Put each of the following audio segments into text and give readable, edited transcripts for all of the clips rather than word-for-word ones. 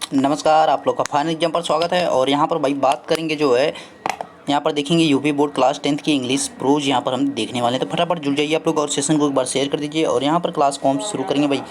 नमस्कार, आप लोग का फाइनल एग्जाम पर स्वागत है। और यहाँ पर भाई बात करेंगे जो है, यहाँ पर देखेंगे यूपी बोर्ड क्लास 10th की इंग्लिश प्रोज यहाँ पर हम देखने वाले हैं। तो फटाफट जुड़ जाइए आप लोग और सेशन को एक बार शेयर कर दीजिए। और यहाँ पर क्लास कौन शुरू करेंगे भाई,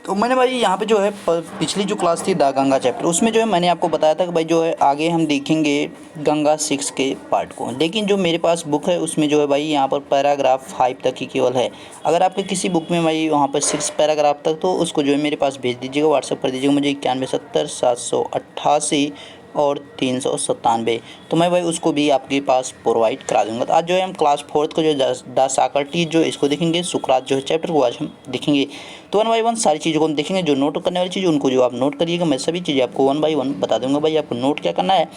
तो मैंने भाई यहाँ पे जो है पिछली जो क्लास थी द गंगा चैप्टर, उसमें जो है मैंने आपको बताया था कि भाई जो है आगे हम देखेंगे गंगा 6 के पार्ट को। लेकिन जो मेरे पास बुक है उसमें जो है भाई यहाँ पर पैराग्राफ 5 तक ही केवल है। अगर आपके किसी बुक में भाई वहाँ पर 6 पैराग्राफ तक, तो उसको जो है मेरे पास भेज दीजिएगा, व्हाट्सअप कर दीजिएगा मुझे 9170 788 और 397। तो मैं भाई उसको भी आपके पास प्रोवाइड करा दूंगा। तो आज जो है हम क्लास 4th को जो द साकरटीज जो इसको देखेंगे, सुकरात जो है चैप्टर को आज हम देखेंगे। तो 1 बाई 1 सारी चीज़ों को हम देखेंगे। जो नोट करने वाली चीज़ उनको जो आप नोट करिएगा, मैं सभी चीज़ें आपको 1 बाई 1 बता दूंगा भाई आपको नोट क्या करना है,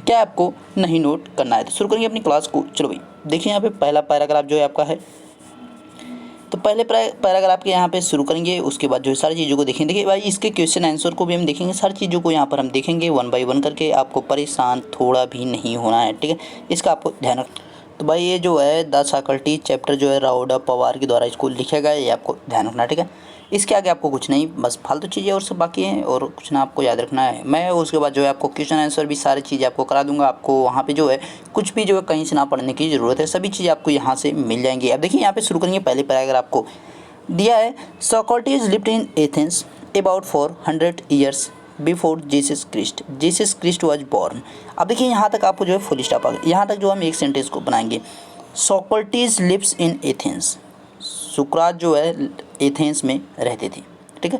क्या आपको नहीं नोट करना है। तो शुरू करेंगे अपनी क्लास को। चलो भाई देखिए, यहाँ पे पहला पैराग्राफ जो है आपका है, तो पहले पैराग्राफ के यहाँ पे शुरू करेंगे, उसके बाद जो है सारी चीज़ों को देखेंगे। देखिए भाई इसके क्वेश्चन आंसर को भी हम देखेंगे, सारी चीज़ों को यहाँ पर हम देखेंगे 1 बाई 1 करके। आपको परेशान थोड़ा भी नहीं होना है, ठीक है, इसका आपको ध्यान रखना। तो भाई ये जो है द साकरटीज चैप्टर जो है राउडा पवार के द्वारा इसको लिखा गया है, ये आपको ध्यान रखना, ठीक है। इसके आगे आपको कुछ नहीं, बस फालतू चीज़ें और सब बाकी हैं, और कुछ ना आपको याद रखना है। मैं उसके बाद जो है आपको क्वेश्चन आंसर भी सारी चीज़ें आपको करा दूंगा। आपको वहाँ पे जो है कुछ भी जो है कहीं से ना पढ़ने की ज़रूरत है, सभी चीज़ें आपको यहाँ से मिल जाएंगी। अब देखिए यहाँ पे शुरू करेंगे पहले पैराग्राफ को। दिया है Socrates lived in Athens about 400 years before Jesus Christ was born. अब देखिए यहाँ तक आपको जो है फुल स्टॉप आ गया। यहाँ तक जो हम एक सेंटेंस को बनाएंगे, सोक्रेटिस लिव्स इन एथेंस। सुकरात जो है एथेंस में रहते थे, ठीक है।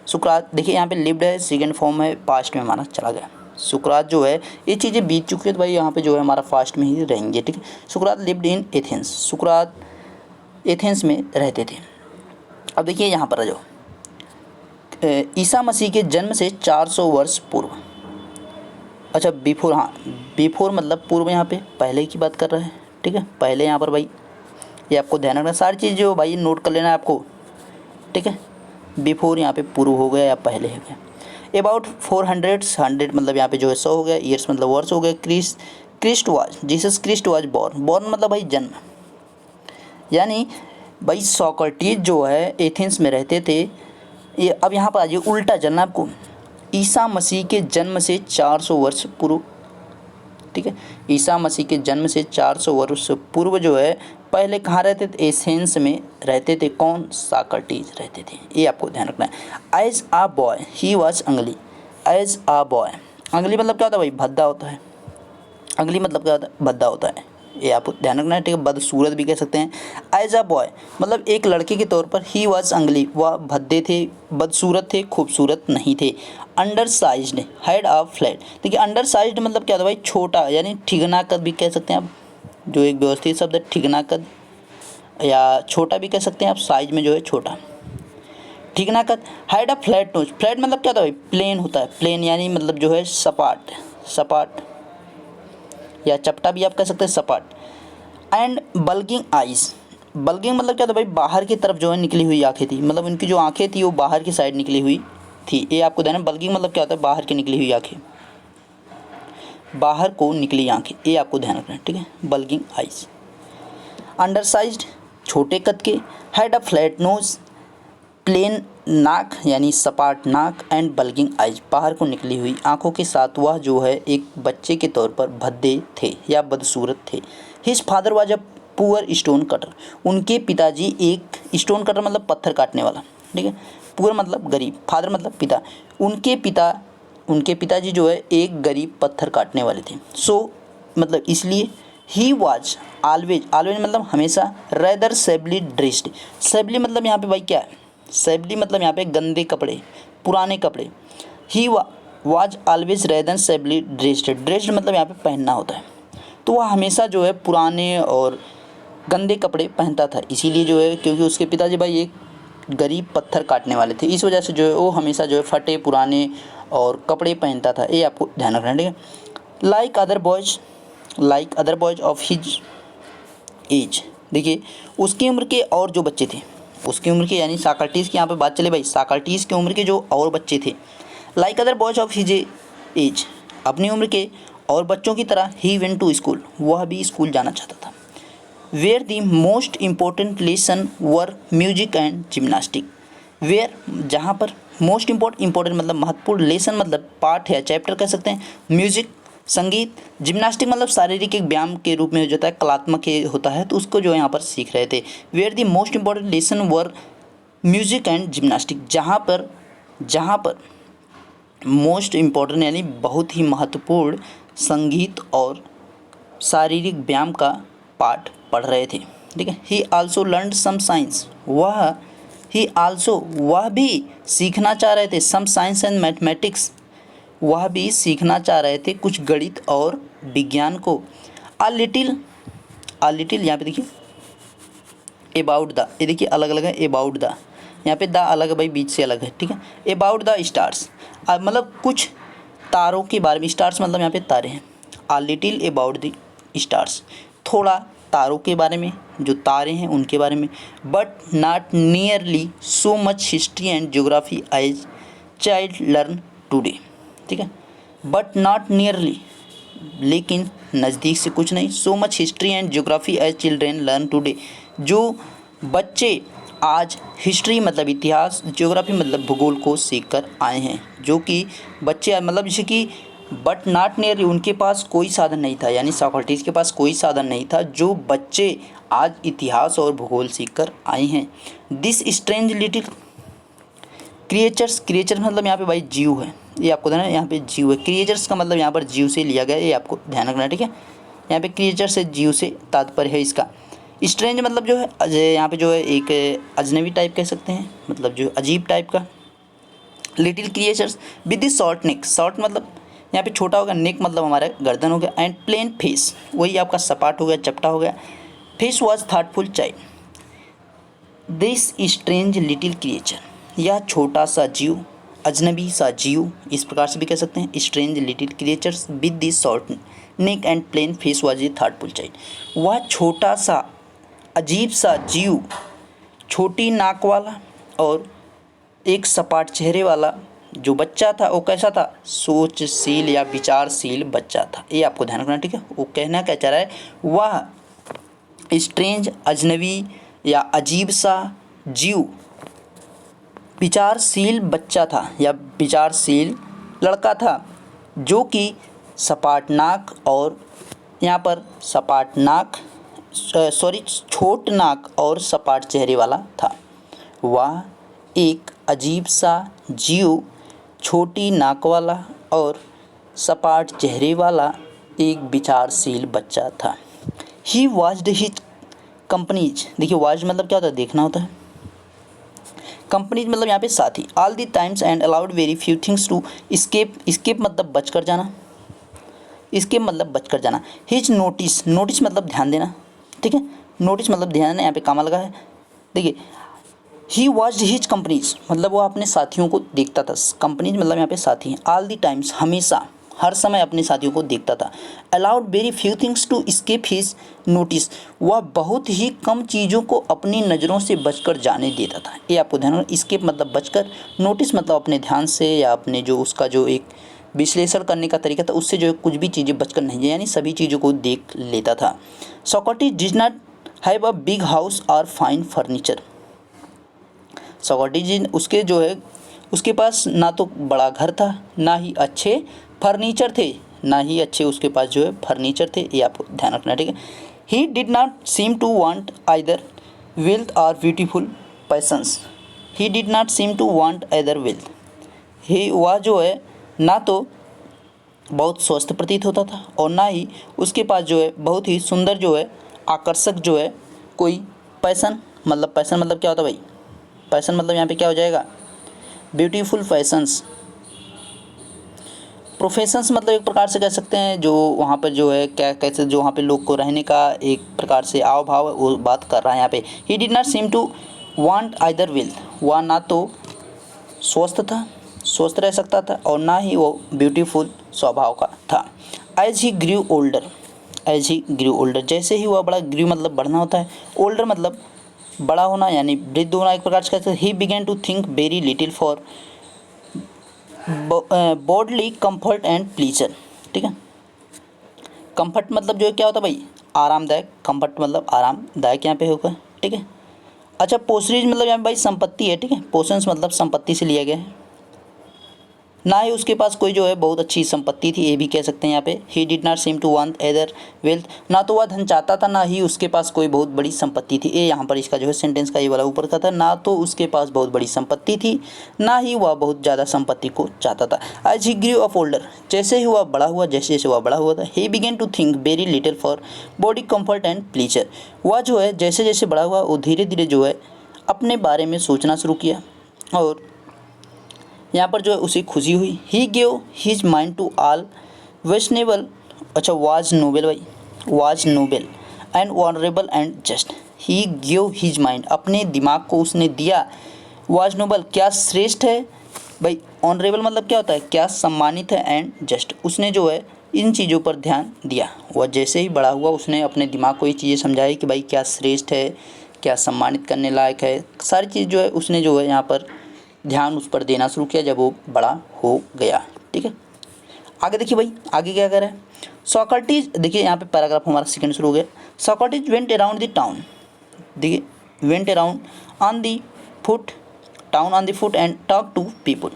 सुकरात देखिए यहाँ पे लिव्ड है, सेकेंड फॉर्म है, पास्ट में हमारा चला गया। सुकरात जो है ये चीज़ें बीत चुकी है, तो भाई यहाँ पे जो है हमारा पास्ट में ही रहेंगे, ठीक है। सुकरात lived in Athens, Sukrat Athens में रहते थे। अब देखिए यहाँ पर आ जाओ, ईसा मसीह के जन्म से 400 वर्ष पूर्व। अच्छा बिफोर, हाँ बिफोर मतलब पूर्व, यहाँ पे पहले की बात कर रहा है, ठीक है। पहले यहाँ पर भाई ये आपको ध्यान रखना, सारी चीज़ जो भाई नोट कर लेना है आपको, ठीक है। बिफोर यहाँ पे पूर्व हो गया या पहले हो गया। अबाउट 400 मतलब यहाँ पे जो है 100 हो गया, ईयर्स मतलब वर्ष हो गए। Christ was, Jesus Christ was born मतलब भाई जन्म, यानी भाई सोक्रेटिस जो है एथेंस में रहते थे। ये अब यहाँ पर आ जाइए, उल्टा चलना आपको, ईसा मसीह के जन्म से 400 वर्ष पूर्व, ठीक है। ईसा मसीह के जन्म से 400 वर्ष पूर्व जो है पहले कहाँ रहते थे, एथेंस में रहते थे। कौन, सोक्रेटिस रहते थे, ये आपको ध्यान रखना है। As a boy he was ugly, as a boy, ugly मतलब क्या होता है भाई, भद्दा होता है। अंगली मतलब क्या होता है, भद्दा होता है, ये आपको ध्यान रखना है, ठीक है। बदसूरत भी कह सकते हैं। एज अ बॉय मतलब एक लड़के के तौर पर, ही वाज अंगली, वह भद्दे थे, बदसूरत थे, खूबसूरत नहीं थे। Under sized, had a flat, देखिए अंडर साइज्ड मतलब क्या होता है भाई, छोटा, यानी ठिगना कद भी कह सकते हैं आप, जो एक व्यवस्थित शब्द है ठिगना कद, या छोटा भी कह सकते हैं आप, साइज में जो है छोटा, ठिगना कद। Had a flat knows, flat मतलब क्या होता है भाई, प्लेन होता है, प्लेन यानी मतलब जो है सपाट, सपाट या चपटा भी आप कह सकते हैं, सपाट। एंड बल्गिंग आइज, बल्गिंग मतलब क्या था भाई, बाहर की तरफ जो है निकली हुई आंखें थी, मतलब उनकी जो आंखें थी वो बाहर की साइड निकली हुई थी, ये आपको ध्यान है। बल्गिंग मतलब क्या होता है, बाहर की निकली हुई आंखें, बाहर को निकली आंखें, ये आपको ध्यान रखना है, ठीक है। Bulging eyes. अंडरसाइज्ड छोटे कद के, had a flat nose plain नाक यानी सपाट नाक, एंड बल्गिंग आइज बाहर को निकली हुई आंखों के साथ वह जो है एक बच्चे के तौर पर भद्दे थे या बदसूरत थे। His father was a poor stone cutter, उनके पिताजी एक, स्टोन कटर मतलब पत्थर काटने वाला, ठीक है। पुअर मतलब गरीब, फादर मतलब पिता, उनके पिताजी जो है एक गरीब पत्थर काटने वाले थे। सो मतलब इसलिए, ही वाज ऑलवेज, ऑलवेज मतलब हमेशा, रेदर सेबली ड्रेस्ड, सेबली मतलब यहाँ पे भाई क्या है, सेबली मतलब यहाँ पे गंदे कपड़े, पुराने कपड़े। He was always rather shabbily dressed, dressed मतलब यहाँ पे पहनना होता है, तो वह हमेशा जो है पुराने और गंदे कपड़े पहनता था। इसीलिए जो है, क्योंकि उसके पिताजी भाई एक गरीब पत्थर काटने वाले थे, इस वजह से जो है वो हमेशा जो है फटे पुराने और कपड़े पहनता था, ये आपको ध्यान रखना है, ठीक है। Like other boys of his age, देखिए उसकी उम्र के और जो बच्चे थे, उसकी उम्र के यानी सोक्रेटिस की यहाँ पे बात चले भाई, सोक्रेटिस की उम्र के जो और बच्चे थे, like other boys of his age, अपनी उम्र के और बच्चों की तरह, ही वेंट टू स्कूल, वह भी स्कूल जाना चाहता था। Where the most important lesson were music and gymnastic, where जहाँ पर मोस्ट इम्पोर्टेंट मतलब महत्वपूर्ण, लेसन मतलब पाठ या चैप्टर कह सकते हैं, म्यूजिक संगीत, जिम्नास्टिक मतलब शारीरिक एक व्यायाम के रूप में हो जाता है, कलात्मक होता है, तो उसको जो है यहाँ पर सीख रहे थे। Where the most important lesson were music and gymnastic, जहाँ पर मोस्ट इम्पोर्टेंट यानी बहुत ही महत्वपूर्ण संगीत और शारीरिक व्यायाम का पाठ पढ़ रहे थे। ठीक है। He also learn some science, वह भी सीखना चाह रहे थे, सम साइंस एंड मैथमेटिक्स, वह भी सीखना चाह रहे थे कुछ गणित और विज्ञान को। अ लिटिल यहाँ पे देखिए अबाउट द, ये देखिए अलग अलग है, अबाउट द यहाँ पे द अलग है भाई, बीच से अलग है। ठीक है। अबाउट द स्टार्स मतलब कुछ तारों के बारे में, स्टार्स मतलब यहाँ पे तारे हैं। A little about the stars, थोड़ा तारों के बारे में, जो तारे हैं उनके बारे में। But not nearly so much history and geography as child learn today. ठीक है। बट नॉट नियरली, लेकिन नज़दीक से कुछ नहीं, so much history and geography as children learn today, जो बच्चे आज हिस्ट्री मतलब इतिहास, ज्योग्राफी मतलब भूगोल को सीख कर आए हैं, जो कि बच्चे मतलब जैसे कि बट नॉट नियरली, उनके पास कोई साधन नहीं था, यानी सोक्रेटिस के पास कोई साधन नहीं था, जो बच्चे आज इतिहास और भूगोल सीख कर आए हैं। दिस स्ट्रेंज लिटिल क्रिएचर्स मतलब यहाँ पे भाई जीव है, ये आपको ध्यान है, यहाँ पे जीव है। क्रिएचर्स का मतलब यहाँ पर जीव से लिया गया है, ये आपको ध्यान रखना है। ठीक है। यहाँ पे क्रिएचर से जीव से तात्पर्य है इसका। स्ट्रेंज मतलब जो है यहाँ पे जो है एक अजनबी टाइप कह सकते हैं, मतलब जो अजीब टाइप का। Little creatures with the short neck, short मतलब यहाँ पे छोटा हो गया, नेक मतलब हमारा गर्दन हो गया, एंड प्लेन फेस वही आपका सपाट हो गया, चपटा हो गया। Face was thoughtful child. This strange little creature, यह छोटा सा जीव, अजनबी सा जीव, इस प्रकार से भी कह सकते हैं। Strange little creatures with this short neck and plain face was a thoughtful child, वह छोटा सा अजीब सा जीव, छोटी नाक वाला और एक सपाट चेहरे वाला जो बच्चा था, वो कैसा था, सोचशील या विचारशील बच्चा था, ये आपको ध्यान रखना। ठीक है। वो कहना क्या चाह रहा है, वह स्ट्रेंज अजनबी या अजीब सा जीव विचारशील बच्चा था या विचारशील लड़का था, जो कि सपाट नाक और यहाँ पर सपाट नाक छोट नाक और सपाट चेहरे वाला था। वह एक अजीब सा जीव, छोटी नाक वाला और सपाट चेहरे वाला एक विचारशील बच्चा था। ही वॉच्ड हिज कंपनीज, देखिए वॉच मतलब क्या होता है, देखना होता है। कंपनीज मतलब यहाँ पे साथी। All the times and allowed very few things to escape मतलब बचकर जाना, स्केप मतलब बचकर जाना। हिज नोटिस मतलब ध्यान देना। ठीक है। नोटिस मतलब ध्यान देना, यहाँ पे कामा लगा है। देखिए ही वॉच्ड हिज कंपनीज मतलब वो अपने साथियों को देखता था। कंपनीज मतलब यहाँ पे साथी हैं। ऑल द टाइम्स हमेशा, हर समय अपने साथियों को देखता था। Allowed very few things to escape his notice, वह बहुत ही कम चीज़ों को अपनी नज़रों से बचकर जाने देता था, ये आपको ध्यान रखना। स्केप मतलब बचकर, नोटिस मतलब अपने ध्यान से या अपने जो उसका जो एक विश्लेषण करने का तरीका था, उससे जो कुछ भी चीज़ें बचकर नहीं है, यानी सभी चीज़ों को देख लेता था। Socrates did not have a big house और फाइन फर्नीचर, सोक्रेटिस उसके जो है उसके पास ना तो बड़ा घर था, ना ही अच्छे फर्नीचर थे, ना ही अच्छे उसके पास जो है फर्नीचर थे, ये आपको ध्यान रखना है। ठीक है। He did not seem to want either wealth or beautiful possessions, he did not seem to want either wealth, he वह जो है ना तो बहुत स्वस्थ प्रतीत होता था और ना ही उसके पास जो है बहुत ही सुंदर जो है आकर्षक जो है कोई पैसन मतलब क्या होता है भाई, पैसन मतलब यहाँ पे क्या हो जाएगा, ब्यूटीफुल पैसन्स। प्रोफेशंस मतलब एक प्रकार से कह सकते हैं जो वहाँ पर जो है क्या कैसे जो वहाँ पे लोग को रहने का एक प्रकार से आव भाव वो बात कर रहा है यहाँ पे। He did not seem to want either wealth, वह ना तो स्वस्थ रह सकता था और ना ही वो ब्यूटीफुल स्वभाव का था। एज ही ग्रू ओल्डर, जैसे ही वह बड़ा, ग्रू मतलब बढ़ना होता है, ओल्डर मतलब बड़ा होना यानी वृद्ध होना एक प्रकार से कहते हैं। He began to think very little for bodily comfort and pleasure. ठीक है। कंफर्ट मतलब जो है क्या होता है भाई, आरामदायक, कंफर्ट मतलब आरामदायक यहाँ पे होगा। ठीक है। अच्छा, पोसरीज मतलब यहाँ पे भाई संपत्ति है, ठीक है, पोसेंस मतलब संपत्ति से लिया गया है। ना ही उसके पास कोई जो है बहुत अच्छी संपत्ति थी, ये भी कह सकते हैं यहाँ पे। He did not seem to want either wealth, ना तो वह धन चाहता था, ना ही उसके पास कोई बहुत बड़ी संपत्ति थी। ये यहाँ पर इसका जो है सेंटेंस का ये वाला ऊपर का था, ना तो उसके पास बहुत बड़ी संपत्ति थी, ना ही वह बहुत ज़्यादा संपत्ति को चाहता था। As he grew up older, जैसे ही वह बड़ा हुआ, जैसे जैसे वह बड़ा हुआ था, he began to think very little for body comfort and pleasure. वह जो है जैसे जैसे बड़ा हुआ वो धीरे धीरे जो है अपने बारे में सोचना शुरू किया, और यहाँ पर जो है उसे खुशी हुई। He gave his mind to all fashionable, अच्छा वाज नोबेल भाई, was noble and honourable and just. He gave his mind, अपने दिमाग को उसने दिया। वाज नोबल क्या श्रेष्ठ है भाई, ऑनरेबल मतलब क्या होता है, क्या सम्मानित है, एंड जस्ट उसने जो है इन चीज़ों पर ध्यान दिया। वह जैसे ही बड़ा हुआ उसने अपने दिमाग को ये चीज़ें समझाई कि भाई क्या श्रेष्ठ है, क्या सम्मानित करने लायक है, सारी चीज़ जो है उसने जो है यहाँ पर ध्यान उस पर देना शुरू किया जब वो बड़ा हो गया। ठीक है, आगे देखिए भाई, आगे क्या कर रहा है। सॉक्रेटिस, देखिए यहाँ पे पैराग्राफ हमारा सेकंड शुरू हो गया। Socrates went around the town, देखिए went around on the foot, town on the foot and talk to people.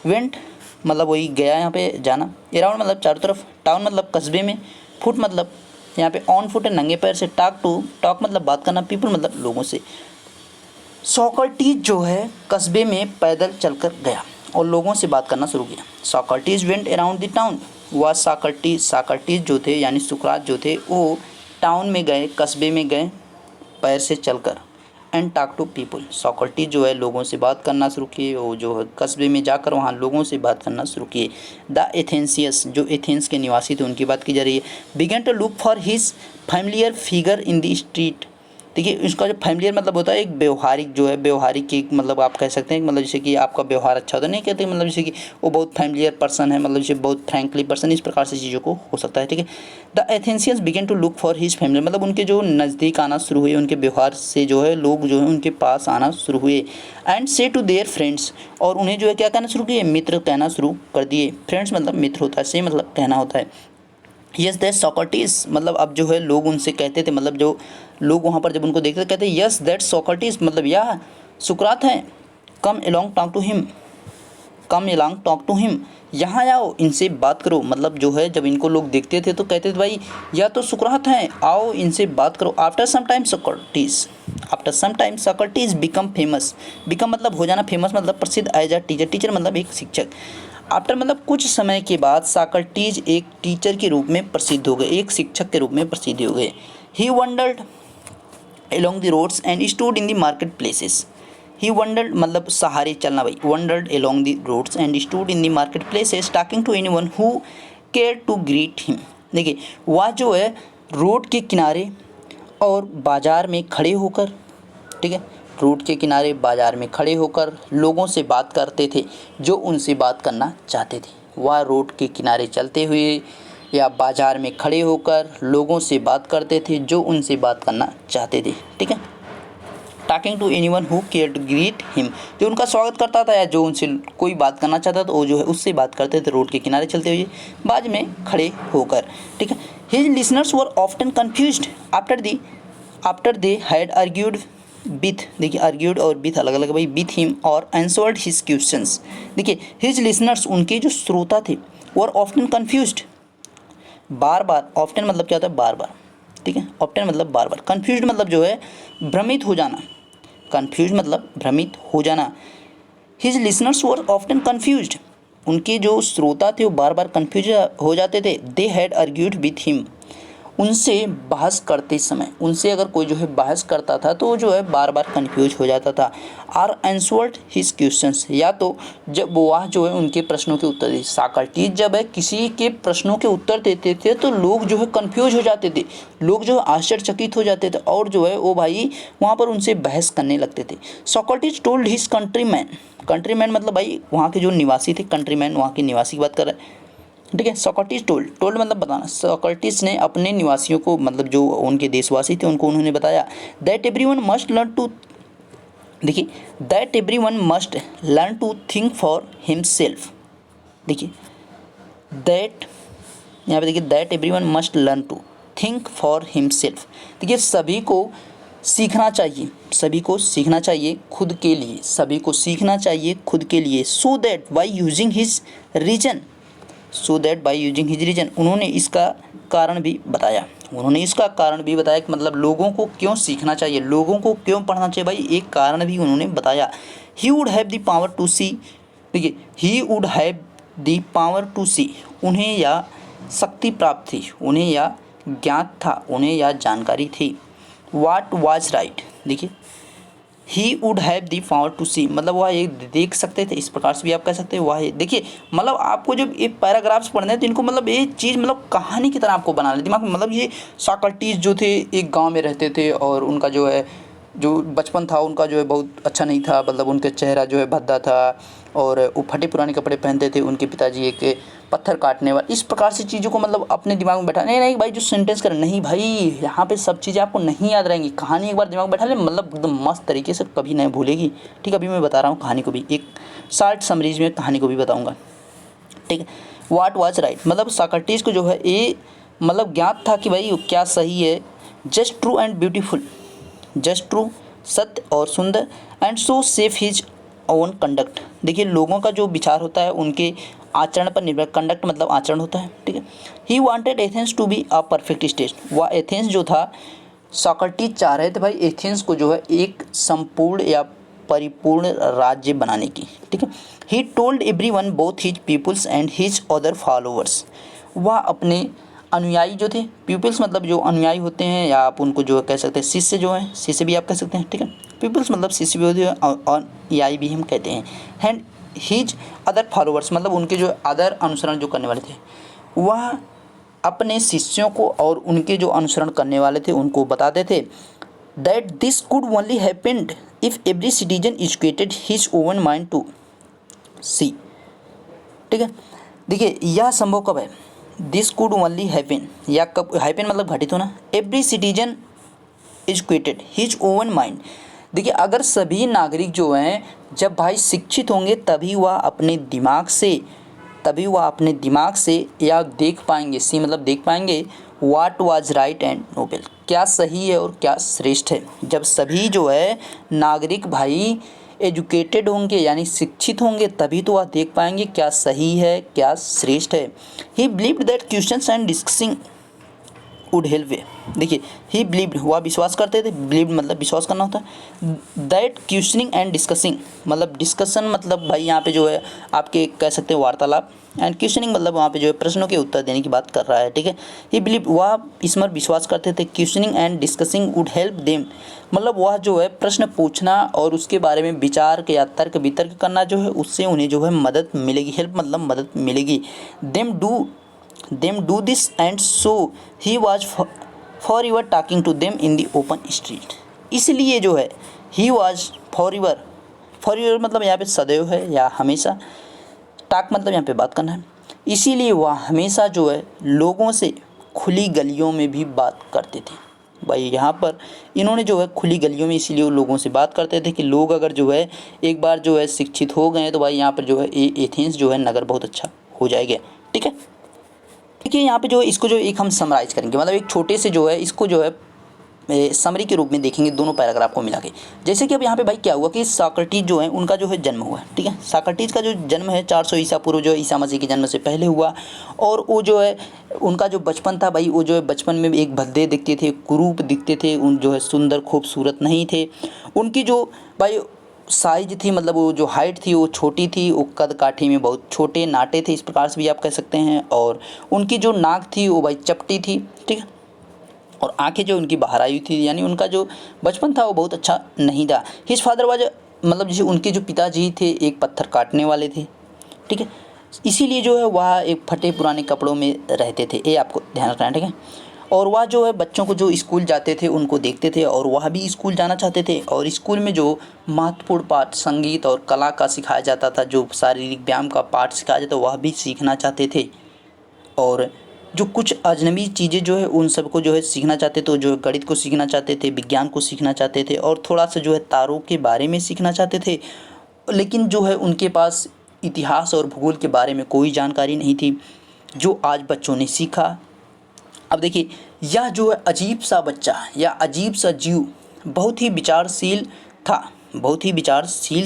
Went मतलब वही गया, यहाँ पे जाना, अराउंड मतलब चारों तरफ, टाउन मतलब कस्बे में, फुट मतलब यहाँ पे ऑन फुट है नंगे पैर से, टॉक मतलब बात करना, पीपल मतलब लोगों से। सॉक्रेटिस जो है कस्बे में पैदल चलकर गया और लोगों से बात करना शुरू किया। Socrates went around the town, वह सॉक्रेटिस जो थे यानी सुकरात जो थे वो टाउन में गए, कस्बे में गए पैर से चलकर। And talk to people, Socrates जो है लोगों से बात करना शुरू किए, वो जो है कस्बे में जाकर वहाँ लोगों से बात करना शुरू किए। द एथेंसियस, जो एथेंस के निवासी थे उनकी बात की जा रही है। Began to look for his familiar figure in the street, देखिए इसका जो फैमिलियर मतलब होता है एक व्यवहारिक, जो है व्यवहारिक एक मतलब आप कह सकते हैं मतलब जैसे कि आपका व्यवहार अच्छा होता है, नहीं कहते मतलब जैसे कि वो बहुत फैमिलियर पर्सन है, मतलब जैसे बहुत फ्रैंकली पर्सन, इस प्रकार से चीज़ों को हो सकता है। ठीक है, the Athenians began to look for his family, मतलब उनके जो नज़दीक आना शुरू हुए, उनके व्यवहार से जो है लोग जो है उनके पास आना शुरू हुए। एंड से टू देयर फ्रेंड्स, और उन्हें जो है क्या कहना शुरू किए, मित्र कहना शुरू कर दिए। फ्रेंड्स मतलब मित्र होता है, से मतलब कहना होता है। यस दैट सॉक्रेटिस, मतलब अब जो है लोग उनसे कहते थे, मतलब जो लोग वहाँ पर जब उनको देखते थे कहते यस दैट सॉक्रेटिस, मतलब यह सुकरात है। Come along talk to him, come along talk to him, यहाँ आओ इनसे बात करो, मतलब जो है जब इनको लोग देखते थे तो कहते थे भाई यह तो सुकरात हैं, आओ इनसे बात करो। After some time Socrates become famous, become मतलब हो जाना, फेमस मतलब प्रसिद्ध, एज अ टीचर, टीचर मतलब एक शिक्षक। आफ्टर मतलब कुछ समय के बाद सॉक्रेटिस एक टीचर के रूप में प्रसिद्ध हो गए, एक शिक्षक के रूप में प्रसिद्ध हो गए। ही wandered along the roads and stood in the market places, he wandered मतलब सहारे चलना भाई, wandered along the roads and stood in the market places talking to anyone who cared to greet him। देखिए वह जो है रोड के किनारे और बाज़ार में खड़े होकर, ठीक है, रोड के किनारे बाज़ार में खड़े होकर लोगों से बात करते थे जो उनसे बात करना चाहते थे। वह रोड के किनारे चलते हुए या बाज़ार में खड़े होकर लोगों से बात करते थे जो उनसे बात करना चाहते थे। ठीक है, talking to anyone who care to greet him, जो उनका स्वागत करता था या जो उनसे कोई बात करना चाहता था वो जो है उससे बात करते थे रोड के किनारे चलते हुए, बाज़ में खड़े होकर। ठीक है, his listeners were often confused after they had argued with, देखिए आर्ग्यूड और विथ अलग अलग भाई, विथ हिम और आंसर्ड हिज क्वेश्चंस। देखिए हिज लिसनर्स, उनके जो श्रोता थे, वर ऑफ्टन कन्फ्यूज्ड, बार बार, ऑफ्टन मतलब क्या होता है बार बार, ठीक है, ऑफ्टन मतलब बार बार, कन्फ्यूज्ड मतलब जो है भ्रमित हो जाना, कन्फ्यूज मतलब भ्रमित हो जाना। हिज लिसनर्स वर ऑफ्टन कन्फ्यूज्ड, उनके जो श्रोता थे वो बार बार कन्फ्यूज हो जाते थे। They had argued with him, उनसे बहस करते समय, उनसे अगर कोई जो है बहस करता था तो वो जो है बार बार कन्फ्यूज हो जाता था। आर आंसर्ड हिज क्वेश्चंस, या तो जब वह जो है उनके प्रश्नों के उत्तर देते, सॉक्रेटिस जब है किसी के प्रश्नों के उत्तर देते थे तो लोग जो है कन्फ्यूज हो जाते थे, लोग जो है आश्चर्यचकित हो जाते थे और जो है वो भाई वहाँ पर उनसे बहस करने लगते थे। Socrates told his countryman, countryman मतलब भाई वहाँ के जो निवासी थे, कंट्रीमैन वहाँ के निवासी की बात कर रहे हैं। ठीक है, सॉक्रेटिस टोल्ड मतलब बताना, सॉक्रेटिस ने अपने निवासियों को, मतलब जो उनके देशवासी थे उनको उन्होंने बताया, that everyone must learn to, देखिए that everyone must learn to think for himself, देखिए दैट, यहाँ पे देखिए that everyone must learn to think for himself, देखिए सभी को सीखना चाहिए, सभी को सीखना चाहिए खुद के लिए, सभी को सीखना चाहिए खुद के लिए। So that by using his reason, so that by using his reason, उन्होंने इसका कारण भी बताया, उन्होंने इसका कारण भी बताया कि मतलब लोगों को क्यों सीखना चाहिए, लोगों को क्यों पढ़ना चाहिए, भाई एक कारण भी उन्होंने बताया। He would have the power to see, देखिए he would have the power to see, उन्हें या शक्ति प्राप्त थी, उन्हें या ज्ञात था, उन्हें या जानकारी थी। वाट वाज राइट, देखिए he would have the power to see, मतलब वह एक देख सकते थे, इस प्रकार से भी आप कह सकते हैं वह देखिए, मतलब आपको जब ये पैराग्राफ्स पढ़ने हैं तो इनको मतलब ये चीज़ मतलब कहानी की तरह आपको बनाना है दिमाग में। मतलब ये सॉक्रेटिस जो थे एक गांव में रहते थे और उनका जो है जो बचपन था उनका जो है बहुत अच्छा नहीं था, मतलब उनका चेहरा जो है भद्दा था और वो फटे पुराने कपड़े पहनते थे, उनके पिताजी एक पत्थर काटने वाले, इस प्रकार से चीज़ों को मतलब अपने दिमाग में बैठा, नहीं नहीं भाई जो सेंटेंस कर, नहीं भाई यहाँ पे सब चीज़ें आपको नहीं याद रहेंगी, कहानी एक बार दिमाग में बैठा ले मतलब एकदम मस्त तरीके से कभी नहीं भूलेगी। ठीक है, अभी मैं बता रहा हूँ कहानी को भी, एक शॉर्ट समरीज में कहानी को भी बताऊँगा। ठीक है, वाट वाज राइट, मतलब सॉक्रेटिस को जो है ये मतलब ज्ञात था कि भाई क्या सही है, just true and beautiful, just true सत्य और सुंदर, and so safe his own conduct, देखिए लोगों का जो विचार होता है उनके आचरण पर निर्भर, कंडक्ट मतलब आचरण होता है। ठीक है, he wanted Athens to be a perfect state, वह एथेंस जो था सॉक्रेटिस चाह रहे थे भाई एथेंस को जो है एक संपूर्ण या परिपूर्ण राज्य बनाने की। ठीक है, he told everyone both his peoples and his other followers, वह अपने अनुयायी जो थे, पीपल्स मतलब जो अनुयायी होते हैं या आप उनको जो कह सकते हैं शिष्य जो हैं, शिष्य भी आप कह सकते हैं। ठीक है, पीपल्स मतलब शिष्य भी होते हैं और अनुयायी भी हम कहते हैं। एंड हिज अदर फॉलोअर्स मतलब उनके जो अदर अनुसरण जो करने वाले थे, वह अपने शिष्यों को और उनके जो अनुसरण करने वाले थे उनको बताते थे that this could only happened if every citizen educated his own mind to see. ठीक है, देखिए यह संभव कब है, दिस कुड ओनली हैपन, या कब हैपन मतलब घटित होना, every citizen educated his own mind, देखिए अगर सभी नागरिक जो हैं जब भाई शिक्षित होंगे तभी वह अपने दिमाग से, तभी वह अपने दिमाग से या देख पाएंगे, सी मतलब देख पाएंगे, what was right and noble, क्या सही है और क्या श्रेष्ठ है। जब सभी जो है नागरिक भाई एजुकेटेड होंगे यानी शिक्षित होंगे तभी तो वह देख पाएंगे क्या सही है क्या श्रेष्ठ है। He believed that questions and discussing would help way, देखिए ही बिलीव्ड वह विश्वास करते थे, बिलीव्ड मतलब विश्वास करना होता है, दैट क्वेश्चनिंग एंड डिस्कसिंग मतलब डिस्कशन मतलब भाई यहाँ पे जो है आपके कह सकते हैं वार्तालाप, एंड क्वेश्चनिंग मतलब वहाँ पे जो है प्रश्नों के उत्तर देने की बात कर रहा है। ठीक है, ही बिलीव वह इसमें विश्वास करते थे, questioning and discussing would help them मतलब वह जो है प्रश्न पूछना और उसके बारे में विचार या तर्क वितर्क करना जो है उससे उन्हें जो है मदद मिलेगी, हेल्प मतलब मदद मिलेगी। Them do this and so he was for ever talking to them in the open street, इसलिए जो है ही वॉज फॉर एवर मतलब यहाँ पे सदैव है या हमेशा, टाक मतलब यहाँ पे बात करना है, इसीलिए वह हमेशा जो है लोगों से खुली गलियों में भी बात करते थे। भाई यहाँ पर इन्होंने जो है खुली गलियों में इसीलिए लोगों से बात करते थे कि लोग अगर जो है एक बार जो है शिक्षित हो गए तो भाई यहाँ पर जो है एथेंस जो है नगर बहुत अच्छा हो जाएगा। ठीक है, देखिए यहाँ पे जो है इसको जो एक हम समराइज करेंगे मतलब एक छोटे से जो है इसको जो है समरी के रूप में देखेंगे दोनों पैराग्राफ को मिला के। जैसे कि अब यहाँ पे भाई क्या हुआ कि सॉक्रेटिस जो है उनका जो है जन्म हुआ। ठीक है, सॉक्रेटिस का जो जन्म है 400 ईसा पूर्व जो ईसा मसीह के जन्म से पहले हुआ, और वो जो है उनका जो बचपन था भाई वो जो है बचपन में एक भद्दे दिखते थे, कुरूप दिखते थे, उन जो है सुंदर खूबसूरत नहीं थे। उनकी जो भाई साइज थी मतलब वो जो हाइट थी वो छोटी थी, वो कद काठी में बहुत छोटे नाटे थे, इस प्रकार से भी आप कह सकते हैं। और उनकी जो नाक थी वो भाई चपटी थी। ठीक है, और आंखें जो उनकी बाहर आई हुई थी, यानी उनका जो बचपन था वो बहुत अच्छा नहीं था। हिज फादर वाज मतलब जैसे उनके जो पिताजी थे एक पत्थर काटने वाले थे। ठीक है, इसीलिए जो है वह एक फटे पुराने कपड़ों में रहते थे, ये आपको ध्यान रखना है। ठीक है, और वह जो है बच्चों को जो स्कूल जाते थे उनको देखते थे और वह भी स्कूल जाना चाहते थे, और स्कूल में जो महत्वपूर्ण पाठ संगीत और कला का सिखाया जाता था, जो शारीरिक व्यायाम का पाठ सिखाया जाता वह भी सीखना चाहते थे। और जो कुछ अजनबी चीज़ें जो है उन सबको जो है सीखना चाहते थे, तो जो गणित को सीखना चाहते थे, विज्ञान को सीखना चाहते थे, और थोड़ा सा जो है तारों के बारे में सीखना चाहते थे, लेकिन जो है उनके पास इतिहास और भूगोल के बारे में कोई जानकारी नहीं थी, जो आज बच्चों ने सीखा। अब देखिए यह जो है अजीब सा बच्चा या अजीब सा जीव बहुत ही विचारशील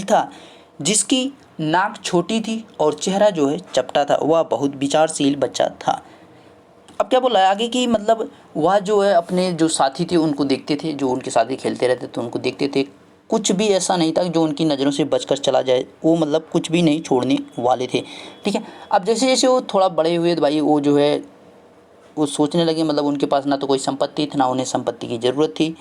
था, जिसकी नाक छोटी थी और चेहरा जो है चपटा था। वह बहुत विचारशील बच्चा था। अब क्या बोल रहा है आगे कि मतलब वह जो है अपने जो साथी थे उनको देखते थे, जो उनके साथ ही खेलते रहते थे उनको देखते थे। कुछ भी ऐसा नहीं था जो उनकी नज़रों से बचकर चला जाए, वो मतलब कुछ भी नहीं छोड़ने वाले थे। ठीक है, अब जैसे जैसे वो थोड़ा बड़े हुए तो भाई वो जो है वो सोचने लगे, मतलब उनके पास ना तो कोई संपत्ति थी, ना उन्हें संपत्ति की ज़रूरत थी।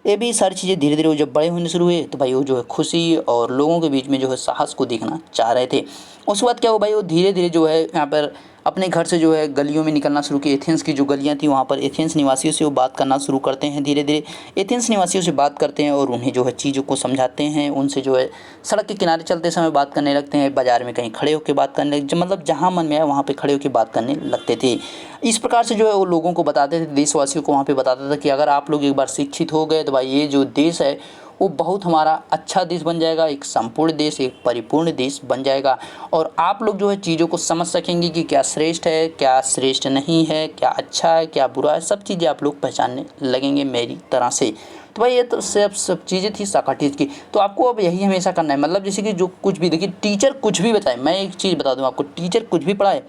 ये भी सारी चीज़ें धीरे धीरे वो जब बड़े होने शुरू हुए तो भाई वो जो है खुशी और लोगों के बीच में जो है साहस को देखना चाह रहे थे। उसके बाद क्या हुआ भाई, वो धीरे धीरे जो है यहाँ पर अपने घर से जो है गलियों में निकलना शुरू किया। एथेंस की जो गलियाँ थी वहाँ पर एथेंस निवासियों से वो बात करना शुरू करते हैं। धीरे धीरे एथेंस निवासियों से बात करते हैं और उन्हें जो है चीज़ों को समझाते हैं। उनसे जो है सड़क के किनारे चलते समय बात करने लगते हैं, बाज़ार में कहीं खड़े होकर बात करने मतलब जहाँ मन में आए वहाँ पर खड़े होकर बात करने लगते थे। इस प्रकार से जो है वो लोगों को बताते थे, देशवासियों को वहाँ पे बताता था कि अगर आप लोग एक बार शिक्षित हो गए तो भाई ये जो देश है वो बहुत हमारा अच्छा देश बन जाएगा, एक संपूर्ण देश, एक परिपूर्ण देश बन जाएगा। और आप लोग जो है चीज़ों को समझ सकेंगे कि क्या श्रेष्ठ है, क्या श्रेष्ठ नहीं है, क्या अच्छा है, क्या बुरा है, सब चीज़ें आप लोग पहचानने लगेंगे मेरी तरह से। तो भाई ये तो सब चीज़ें थी सॉक्रेटिस की। तो आपको अब यही हमेशा करना है, मतलब जैसे कि जो कुछ भी देखिए टीचर कुछ भी बताए, मैं एक चीज़ बता दूँ आपको, टीचर कुछ भी पढ़ाए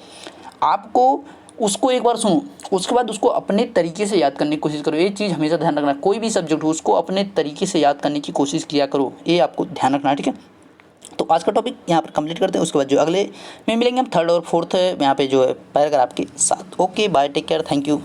आपको उसको एक बार सुनो, उसके बाद उसको अपने तरीके से याद करने की कोशिश करो। ये चीज़ हमेशा ध्यान रखना, कोई भी सब्जेक्ट हो उसको अपने तरीके से याद करने की कोशिश किया करो, ये आपको ध्यान रखना है। ठीक है, तो आज का टॉपिक यहाँ पर कंप्लीट करते हैं। उसके बाद जो अगले में मिलेंगे हम थर्ड और फोर्थ यहाँ पे जो है पैराग्राफ के साथ। Okay bye, take care, thank you.